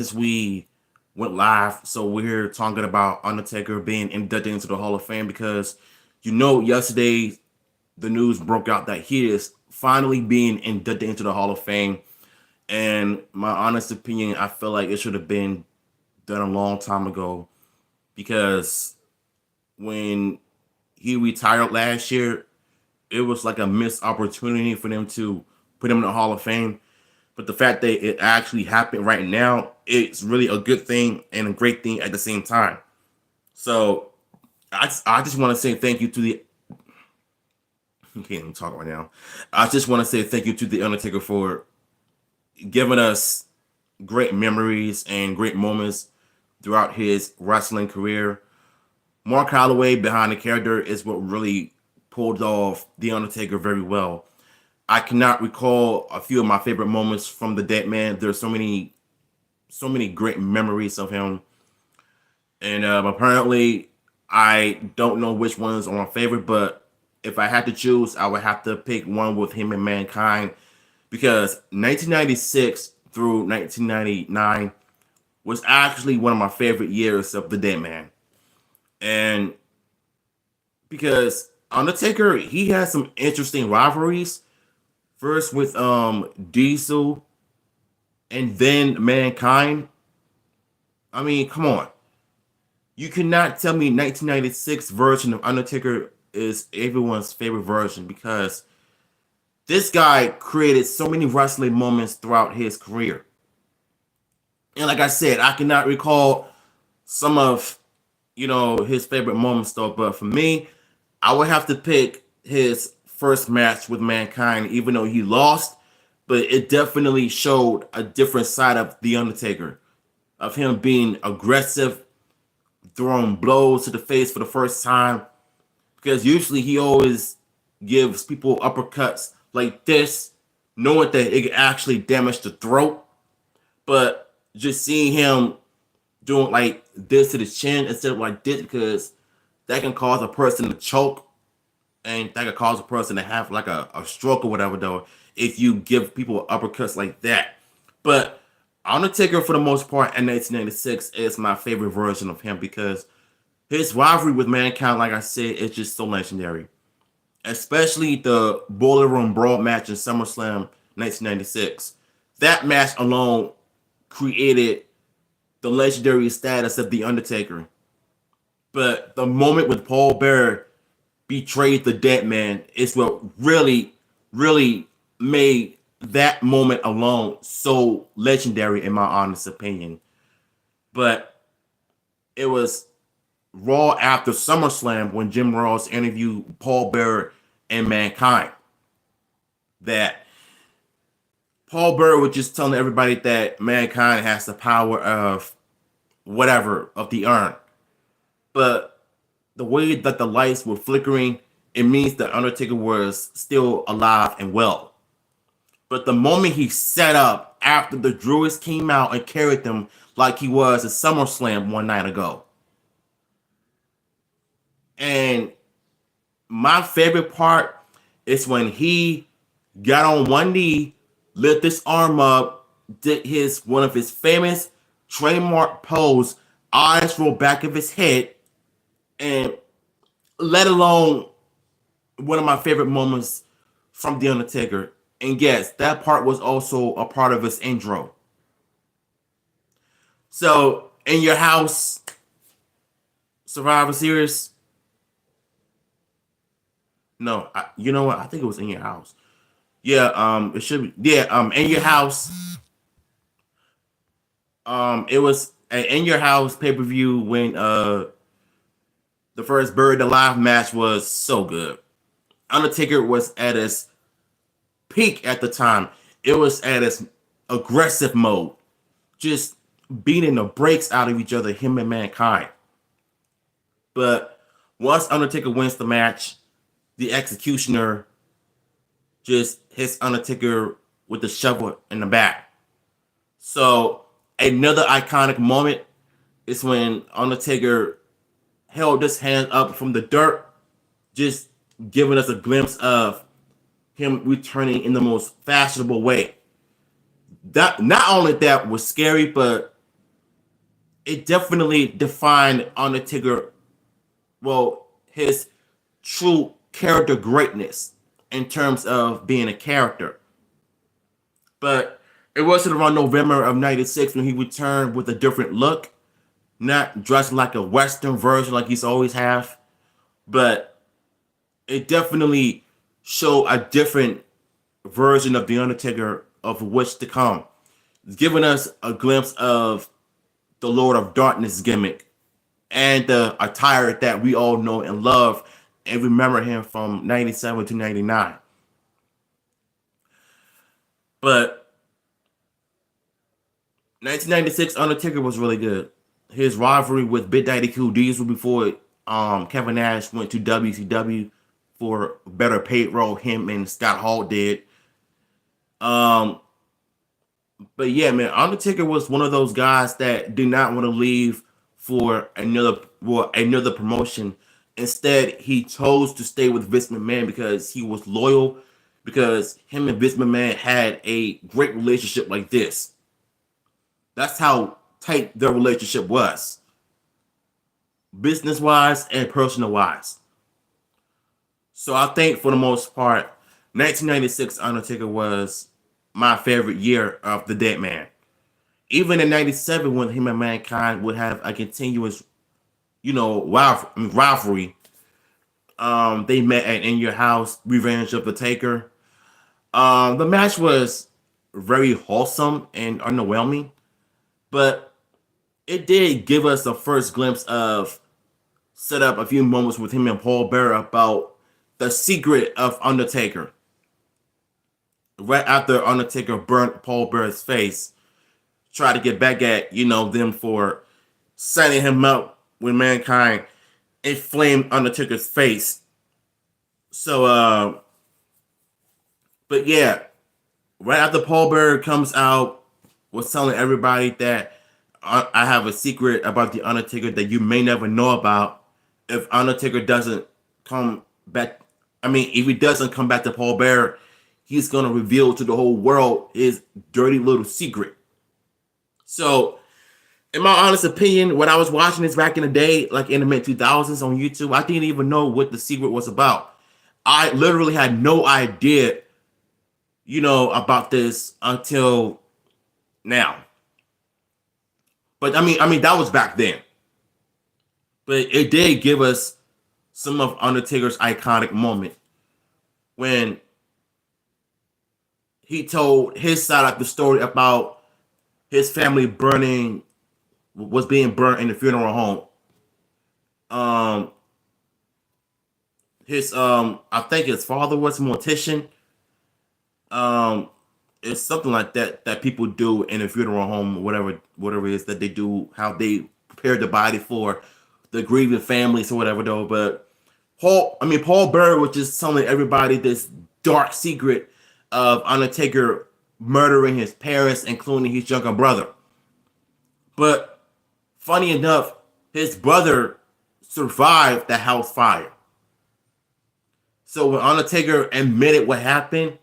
since we went live. So we're here talking about Undertaker being inducted into the Hall of Fame because yesterday the news broke out that he is finally being inducted into the Hall of Fame. And my honest opinion, I feel like it should have been done a long time ago because when he retired last year, it was like a missed opportunity for them to put him in the Hall of Fame. But the fact that it actually happened right now, it's really a good thing and a great thing at the same time. So I just want to say thank you to the. I can't even talk right now. I just want to say thank you to the Undertaker for giving us great memories and great moments throughout his wrestling career. Mark Holloway behind the character is what really pulled off the Undertaker very well. I cannot recall a few of my favorite moments from the dead man. There's so many great memories of him, and apparently I don't know which ones are my favorite. But if I had to choose, I would have to pick one with him and Mankind because 1996 through 1999 was actually one of my favorite years of the dead man, and because Undertaker he has some interesting rivalries. First with Diesel and then Mankind. I mean, come on. You cannot tell me 1996 version of Undertaker is everyone's favorite version because this guy created so many wrestling moments throughout his career. And like I said, I cannot recall some of his favorite moments though, but for me, I would have to pick his first match with Mankind, even though he lost, but it definitely showed a different side of The Undertaker, of him being aggressive, throwing blows to the face for the first time, because usually he always gives people uppercuts like this, knowing that it could actually damage the throat, but just seeing him doing like this to the chin instead of like this, because that can cause a person to choke and that could cause a person to have like a stroke or whatever though if you give people uppercuts like that. But Undertaker for the most part in 1996 is my favorite version of him because his rivalry with Mankind, like I said, is just so legendary. Especially the Boiler Room Brawl match in SummerSlam 1996. That match alone created the legendary status of The Undertaker. But the moment with Paul Bearer betrayed the dead man is what really, really made that moment alone so legendary in my honest opinion. But it was Raw after SummerSlam when Jim Ross interviewed Paul Bearer and Mankind that Paul Bearer was just telling everybody that Mankind has the power of whatever, of the urn. But the way that the lights were flickering, it means that Undertaker was still alive and well. But the moment he set up after the Druids came out and carried them like he was at SummerSlam one night ago. And my favorite part is when he got on one knee, lift his arm up, did his one of his famous trademark pose, eyes roll back of his head, and let alone one of my favorite moments from The Undertaker. And yes, that part was also a part of his intro. So, in your house, Survivor Series. No, you know what? I think it was in your house. Yeah, it should be. Yeah, in your house. It was an in your house pay per view when the first Buried Alive match was so good. Undertaker was at his peak at the time. It was at its aggressive mode, just beating the brakes out of each other, him and Mankind. But once Undertaker wins the match, the Executioner just hits Undertaker with the shovel in the back. So another iconic moment is when Undertaker held his hand up from the dirt, just giving us a glimpse of him returning in the most fashionable way. That not only that was scary, but it definitely defined Undertaker, well, his true character greatness in terms of being a character. But it wasn't around November of '96 when he returned with a different look, not dressed like a Western version like he's always have, but it definitely showed a different version of the Undertaker of which to come, giving us a glimpse of the Lord of Darkness gimmick and the attire that we all know and love and remember him from '97 to '99. But 1996 Undertaker was really good. His rivalry with Big Daddy Cool Diesel before Kevin Nash went to WCW for a better paid role, him and Scott Hall did. Um, but yeah, man, Undertaker was one of those guys that did not want to leave for another promotion. Instead, he chose to stay with Vince McMahon because he was loyal, because him and Vince McMahon had a great relationship like this. That's how tight their relationship was, business wise and personal wise. So I think for the most part, 1996 Undertaker was my favorite year of the Dead Man. Even in '97, when him and Mankind would have a continuous, rivalry. They met at In Your House, Revenge of the Taker. The match was very wholesome and underwhelming, but it did give us a first glimpse of set up a few moments with him and Paul Bearer about the secret of Undertaker. Right after Undertaker burnt Paul Bearer's face, try to get back at them for setting him up when Mankind inflamed Undertaker's face. So but yeah, right after Paul Bearer comes out, was telling everybody that I have a secret about the Undertaker that you may never know about. If Undertaker doesn't come back, if he doesn't come back to Paul Bearer, he's gonna reveal to the whole world his dirty little secret. So, in my honest opinion, when I was watching this back in the day, like in the mid 2000s on YouTube, I didn't even know what the secret was about. I literally had no idea, about this until now. But that was back then. But it did give us some of Undertaker's iconic moment when he told his side of the story about his family was being burnt in the funeral home. Um, his I think his father was a mortician. Um, it's something like that people do in a funeral home, or whatever it is that they do, how they prepare the body for the grieving families or whatever though. But Paul Bearer was just telling everybody this dark secret of Undertaker murdering his parents, including his younger brother. But funny enough, his brother survived the house fire. So when Undertaker admitted what happened,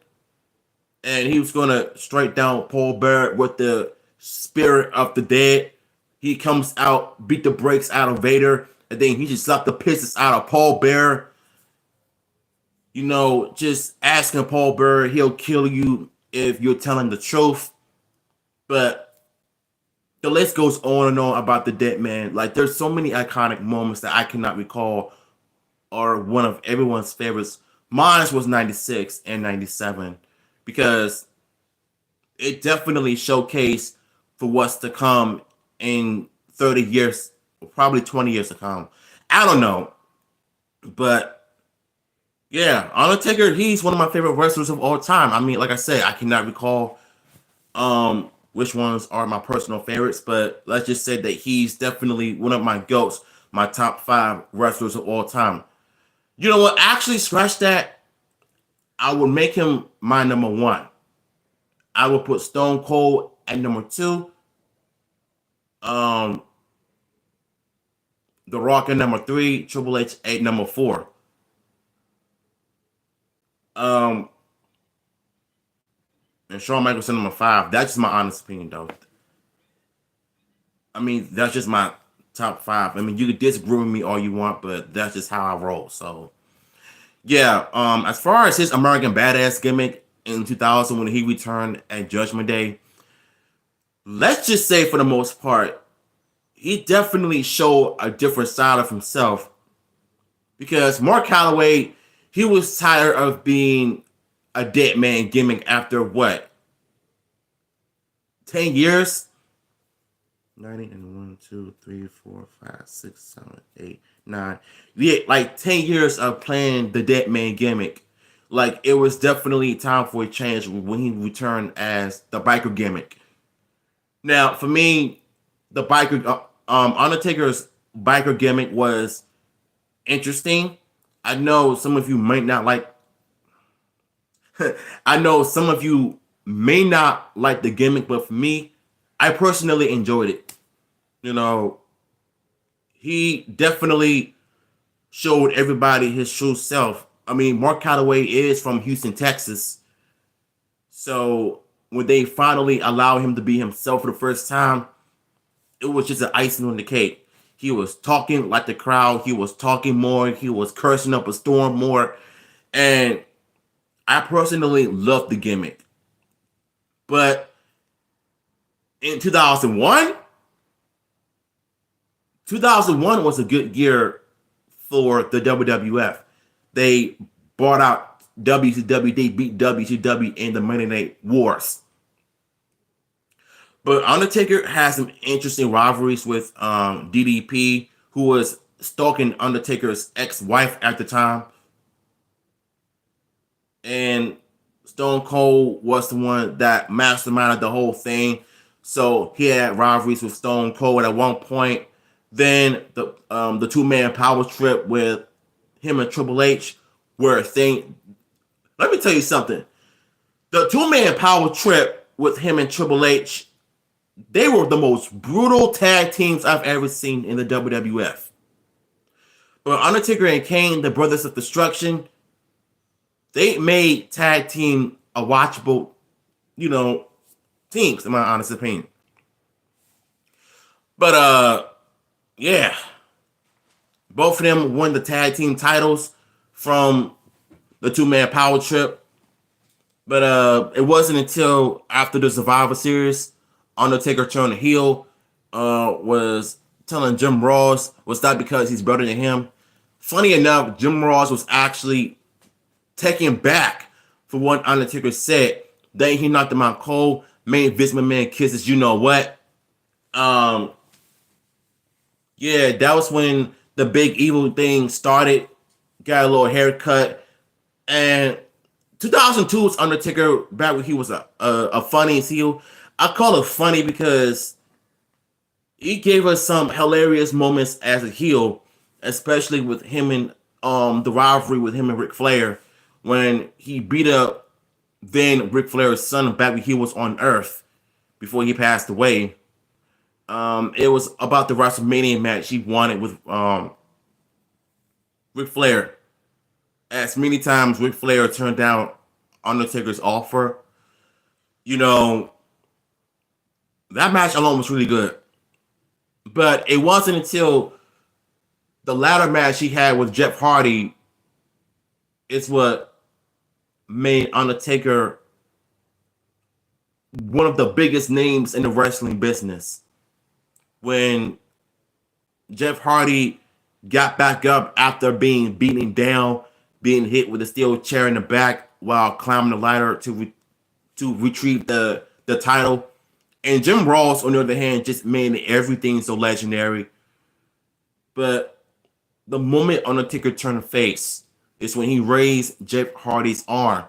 and he was gonna strike down Paul Bearer with the spirit of the dead, he comes out, beat the brakes out of Vader, and then he just slapped the pisses out of Paul Bearer. Just asking Paul Bearer, he'll kill you if you're telling the truth. But the list goes on and on about the dead man. Like, there's so many iconic moments that I cannot recall are one of everyone's favorites. Mine was '96 and '97 because it definitely showcased for what's to come in 30 years, probably 20 years to come. I don't know. But yeah, Undertaker, he's one of my favorite wrestlers of all time. Like I said, I cannot recall which ones are my personal favorites, but let's just say that he's definitely one of my GOATs, my top 5 wrestlers of all time. You know what? Actually, scratch that. I would make him my number 1. I would put Stone Cold at number 2. Um, The Rock at number 3. Triple H at number 4. Um, and Shawn Michaels at number 5. That's just my honest opinion, though. I mean, that's just my top five. I mean, you could disagree with me all you want, but that's just how I roll. So yeah, as far as his American Badass gimmick in 2000 when he returned at Judgment Day, let's just say for the most part, he definitely showed a different side of himself because Mark Calloway, he was tired of being a dead man gimmick after what, 10 years? 90 and 1, 2, 3, 4, 5, 6, 7, 8, 9. Yeah, like 10 years of playing the dead man gimmick. Like it was definitely time for a change when he returned as the biker gimmick. Now, for me, the biker Undertaker's biker gimmick was interesting. I know some of you might not like I know some of you may not like the gimmick, but for me, I personally enjoyed it. You know, he definitely showed everybody his true self. I mean, Mark Calloway is from Houston, Texas. So when they finally allow him to be himself for the first time, it was just an icing on the cake. He was talking like the crowd. He was talking more. He was cursing up a storm more. And I personally loved the gimmick. But in 2001 was a good year for the WWF. They brought out WCW. They beat WCW in the Monday Night Wars. But Undertaker has some interesting rivalries with DDP, who was stalking Undertaker's ex-wife at the time. And Stone Cold was the one that masterminded the whole thing. So he had rivalries with Stone Cold at one point. Then the two-man power trip with him and Triple H were a thing. Let me tell you something. The two-man power trip with him and Triple H, they were the most brutal tag teams I've ever seen in the WWF. But Undertaker and Kane, the Brothers of Destruction, they made tag team a watchable, teams, in my honest opinion. But yeah. Both of them won the tag team titles from the two-man power trip. But it wasn't until after the Survivor Series, Undertaker turned heel, was telling Jim Ross was that because he's better than him. Funny enough, Jim Ross was actually taken back for what Undertaker said. Then he knocked him out cold, made Vince McMahon kisses. You know what? Yeah, that was when the big evil thing started. Got a little haircut. And 2002 was Undertaker back when he was a funny heel. I call it funny because he gave us some hilarious moments as a heel, especially with him and the rivalry with him and Ric Flair when he beat up then Ric Flair's son back when he was on Earth before he passed away. It was about the WrestleMania match he wanted with Ric Flair. As many times Ric Flair turned down Undertaker's offer, that match alone was really good. But it wasn't until the latter match he had with Jeff Hardy is what made Undertaker one of the biggest names in the wrestling business. When Jeff Hardy got back up after being beaten down, being hit with a steel chair in the back while climbing the ladder to retrieve the title. And Jim Ross, on the other hand, just made everything so legendary. But the moment Undertaker turned face is when he raised Jeff Hardy's arm,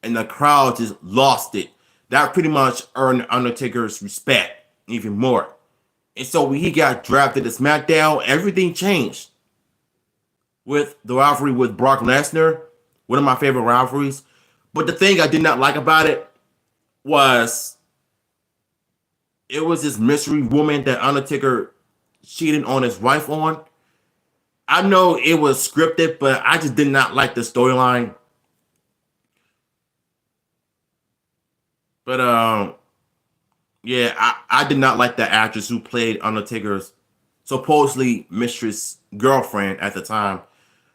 and the crowd just lost it. That pretty much earned Undertaker's respect even more. And so when he got drafted to SmackDown, everything changed. With the rivalry with Brock Lesnar, one of my favorite rivalries. But the thing I did not like about it was this mystery woman that Undertaker cheated on his wife on. I know it was scripted, but I just did not like the storyline. But Yeah, I did not like the actress who played Undertaker's supposedly mistress girlfriend at the time.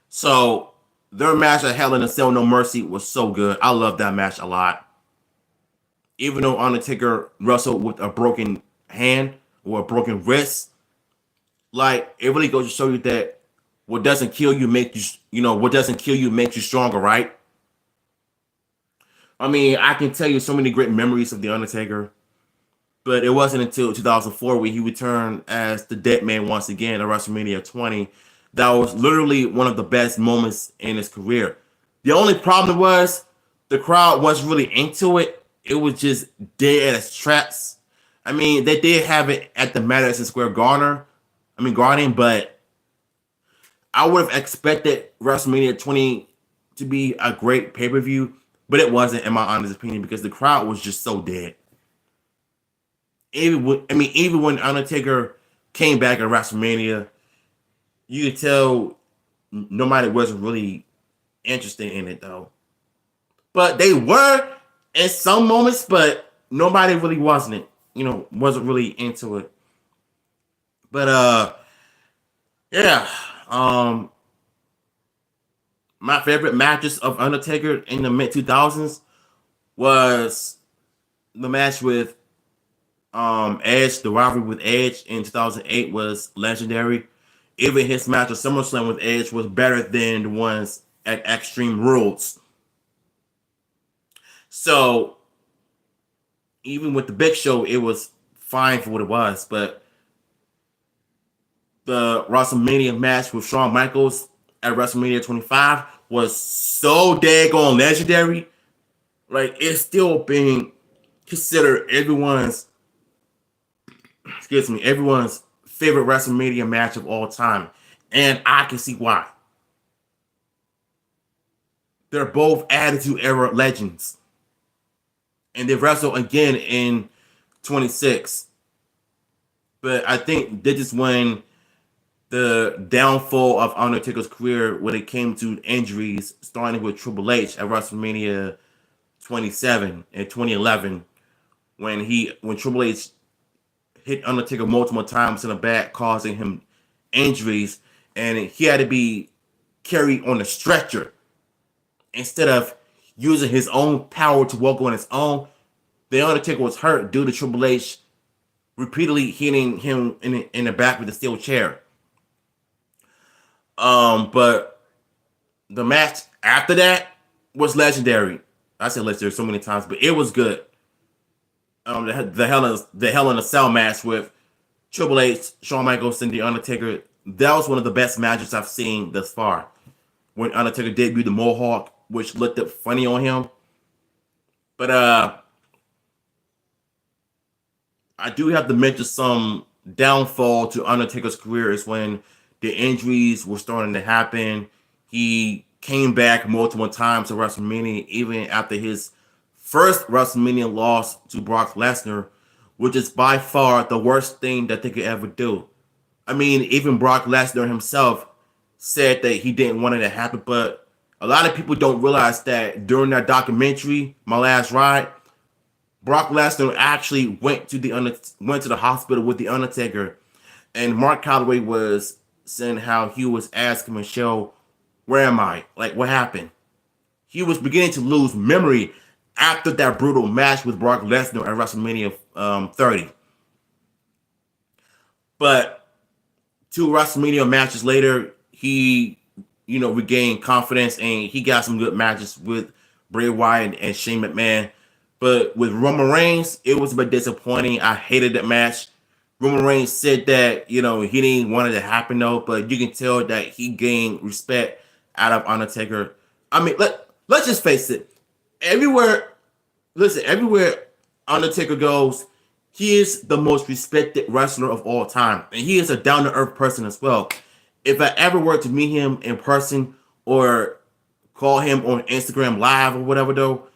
So their match at Hell in a Cell No Mercy was so good. I love that match a lot. Even though Undertaker wrestled with a broken hand or a broken wrist, like it really goes to show you that what doesn't kill you make you, what doesn't kill you makes you stronger, right? I mean, I can tell you so many great memories of the Undertaker, but it wasn't until 2004 when he returned as the Dead Man once again at WrestleMania 20. That was literally one of the best moments in his career. The only problem was the crowd wasn't really into it. It was just dead as traps. I mean, they did have it at the Madison Square Garden, but I would have expected WrestleMania 20 to be a great pay per view, but it wasn't, in my honest opinion, because the crowd was just so dead. Even when Undertaker came back at WrestleMania, you could tell nobody wasn't really interested in it though. But they were in some moments, but nobody really wasn't really into it. But yeah. Um my favorite matches of Undertaker in the mid 2000s was the match with Edge. The rivalry with Edge in 2008 was legendary. Even his match at SummerSlam with Edge was better than the ones at Extreme Rules. So even with the Big Show, it was fine for what it was. But the WrestleMania match with Shawn Michaels at WrestleMania 25 was so daggone legendary. Like it's still being considered everyone's favorite WrestleMania match of all time. And I can see why. They're both Attitude Era legends. And they wrestled again in 26. But I think this is when the downfall of Undertaker's career when it came to injuries, starting with Triple H at WrestleMania 27 in 2011, when Triple H hit Undertaker multiple times in the back, causing him injuries, and he had to be carried on a stretcher instead of using his own power to walk on his own. The Undertaker was hurt due to Triple H repeatedly hitting him in the back with a steel chair. But the match after that was legendary. I said legendary so many times, but it was good. The Hell in a Cell match with Triple H, Shawn Michaels, and the Undertaker. That was one of the best matches I've seen thus far. When Undertaker debuted the Mohawk, which looked up funny on him. But I do have to mention some downfall to Undertaker's career is when the injuries were starting to happen. He came back multiple times to WrestleMania, even after his first WrestleMania loss to Brock Lesnar, which is by far the worst thing that they could ever do. I mean, even Brock Lesnar himself said that he didn't want it to happen, but a lot of people don't realize that during that documentary, My Last Ride, Brock Lesnar actually went to the hospital with the Undertaker, and Mark Calloway was saying how he was asking Michelle, "Where am I? Like, what happened?" He was beginning to lose memory after that brutal match with Brock Lesnar at WrestleMania 30. But two WrestleMania matches later, he, regained confidence and he got some good matches with Bray Wyatt and Shane McMahon. But with Roman Reigns, it was a bit disappointing. I hated that match. Roman Reigns said that, he didn't want it to happen though, but you can tell that he gained respect out of Undertaker. I mean, let's just face it. Everywhere Undertaker goes, he is the most respected wrestler of all time. And he is a down-to-earth person as well. If I ever were to meet him in person or call him on Instagram Live or whatever though,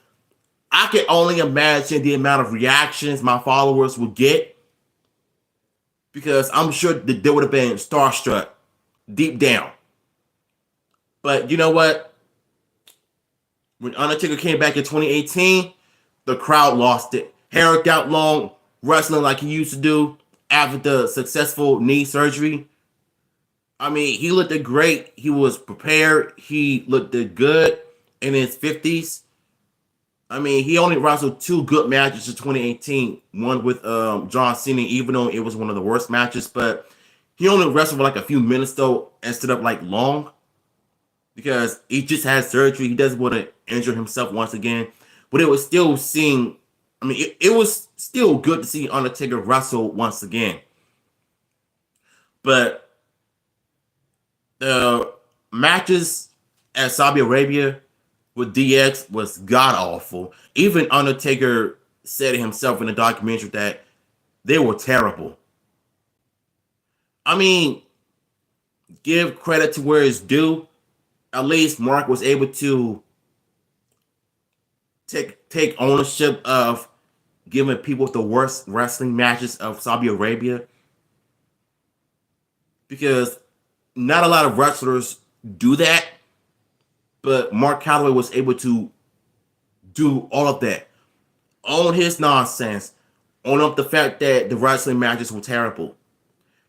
I can only imagine the amount of reactions my followers would get, because I'm sure that they would have been starstruck deep down. But you know what? When Undertaker came back in 2018, the crowd lost it. Hair got long, wrestling like he used to do after the successful knee surgery. I mean, he looked great. He was prepared. He looked good in his 50s. I mean, he only wrestled two good matches in 2018. One with John Cena, even though it was one of the worst matches. But he only wrestled for like a few minutes though, instead of like long, because he just had surgery. He doesn't want to injure himself once again. But it was still seeing. I mean, it was still good to see Undertaker wrestle once again. But the matches at Saudi Arabia with DX was god awful. Even Undertaker said himself in the documentary that they were terrible. I mean, give credit to where it's due. At least Mark was able to take ownership of giving people the worst wrestling matches of Saudi Arabia, because not a lot of wrestlers do that, but Mark Calloway was able to do all of that. Own his nonsense. Own up the fact that the wrestling matches were terrible.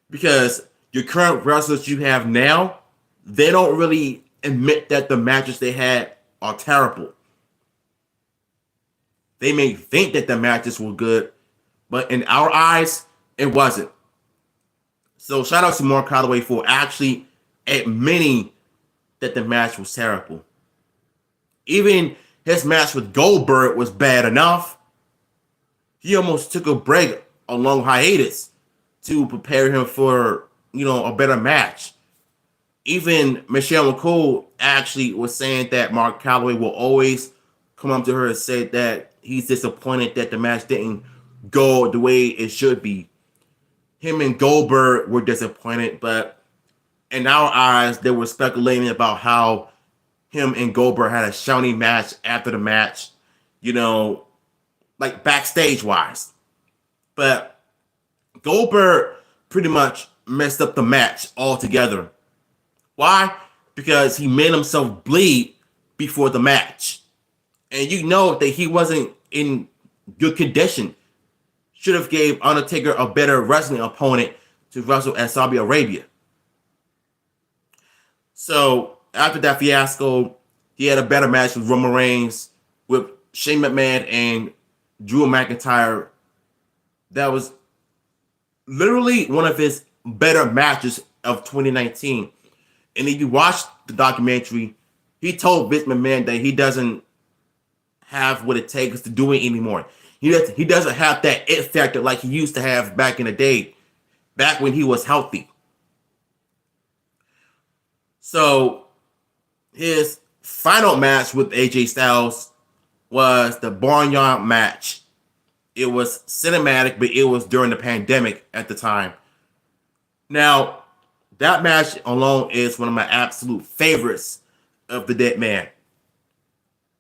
Because your current wrestlers you have now, they don't really admit that the matches they had are terrible. They may think that the matches were good, but in our eyes, it wasn't. So shout out to Mark Calloway for actually admitting that the match was terrible. Even his match with Goldberg was bad enough. He almost took a break, a long hiatus, to prepare him for, a better match. Even Michelle McCool actually was saying that Mark Calloway will always come up to her and say that he's disappointed that the match didn't go the way it should be. Him and Goldberg were disappointed, but in our eyes, they were speculating about how him and Goldberg had a shouty match after the match, like backstage wise. But Goldberg pretty much messed up the match altogether. Why? Because he made himself bleed before the match. And you know that he wasn't in good condition. Should have gave Undertaker a better wrestling opponent to wrestle at Saudi Arabia. So after that fiasco, he had a better match with Roman Reigns, with Shane McMahon and Drew McIntyre. That was literally one of his better matches of 2019. And if you watch the documentary, he told Vince McMahon that he doesn't have what it takes to do it anymore. He doesn't have that it factor like he used to have back in the day, back when he was healthy. So his final match with AJ Styles was the Barnyard match. It was cinematic, but it was during the pandemic at the time. Now, that match alone is one of my absolute favorites of the Dead Man.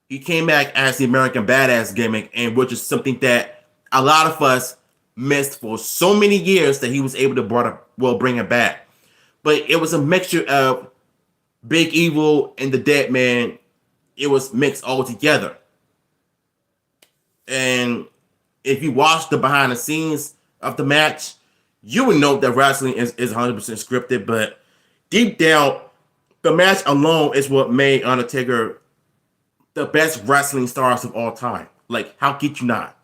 He came back as the American Badass gimmick, and which is something that a lot of us missed for so many years that he was able to bring it back. But it was a mixture of Big Evil and the Dead Man. It was mixed all together. And if you watch the behind the scenes of the match, you would know that wrestling is 100% scripted, but deep down, the match alone is what made Undertaker the best wrestling stars of all time. Like, how could you not?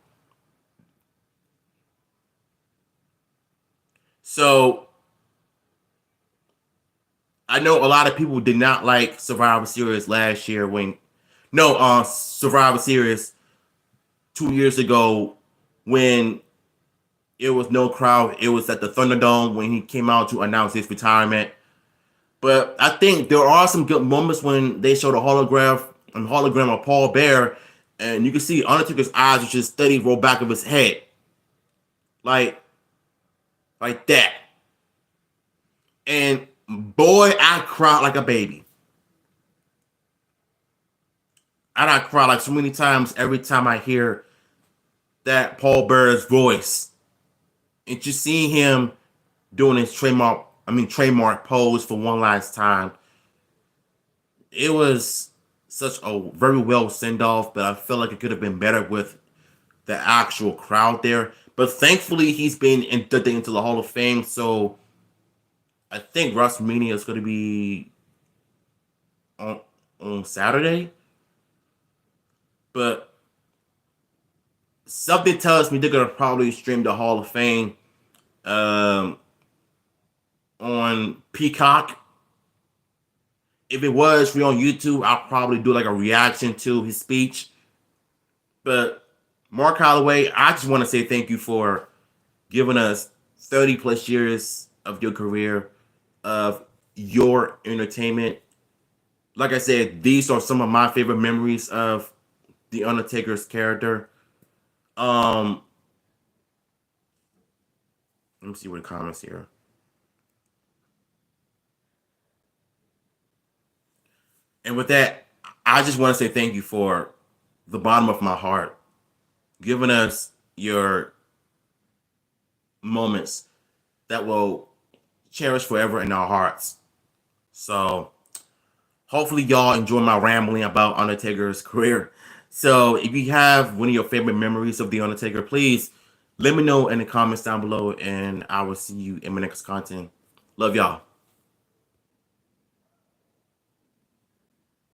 So, I know a lot of people did not like Survivor Series last year Survivor Series 2 years ago when it was no crowd. It was at the Thunderdome when he came out to announce his retirement. But I think there are some good moments when they showed a hologram of Paul Bear, and you can see Undertaker's eyes just steady roll back of his head. Like that. And boy, I cried like a baby. And I cry like so many times every time I hear that Paul Bear's voice. And just seeing him doing his trademark pose for one last time. It was such a very well send-off, but I feel like it could have been better with the actual crowd there. But thankfully, he's been inducted into the Hall of Fame. So I think WrestleMania is going to be on Saturday. But something tells me they're going to probably stream the Hall of Fame um, on Peacock. If it was free on YouTube, I'll probably do like a reaction to his speech. But Mark Holloway, I just want to say thank you for giving us 30 plus years of your career, of your entertainment. Like I said, these are some of my favorite memories of the Undertaker's character. Um, Let me see what the comments here. And with that, I just want to say thank you for the bottom of my heart, giving us your moments that will cherish forever in our hearts. So hopefully y'all enjoy my rambling about Undertaker's career. So if you have one of your favorite memories of The Undertaker, please let me know in the comments down below, and I will see you in my next content. Love y'all.